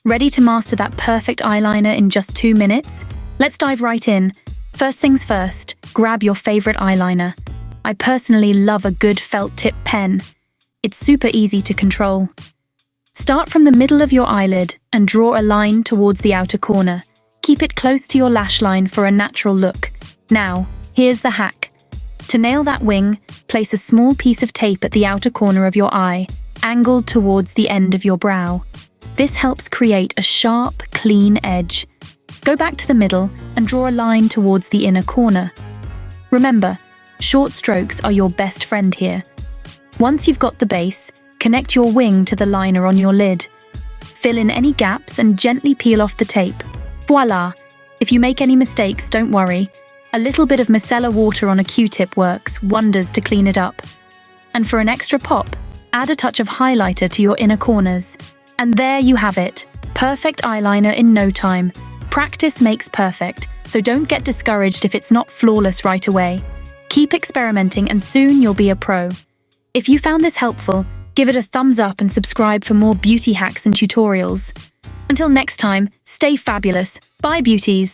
Ready to master that perfect eyeliner in just 2 minutes? Let's dive right in. First things first, grab your favorite eyeliner. I personally love a good felt tip pen. It's super easy to control. Start from the middle of your eyelid and draw a line towards the outer corner. Keep it close to your lash line for a natural look. Now, here's the hack. To nail that wing, place a small piece of tape at the outer corner of your eye, angled towards the end of your brow. This helps create a sharp, clean edge. Go back to the middle and draw a line towards the inner corner. Remember, short strokes are your best friend here. Once you've got the base, connect your wing to the liner on your lid. Fill in any gaps and gently peel off the tape. Voila! If you make any mistakes, don't worry. A little bit of micellar water on a Q-tip works wonders to clean it up. And for an extra pop, add a touch of highlighter to your inner corners. And there you have it. Perfect eyeliner in no time. Practice makes perfect, so don't get discouraged if it's not flawless right away. Keep experimenting and soon you'll be a pro. If you found this helpful, give it a thumbs up and subscribe for more beauty hacks and tutorials. Until next time, stay fabulous. Bye, beauties.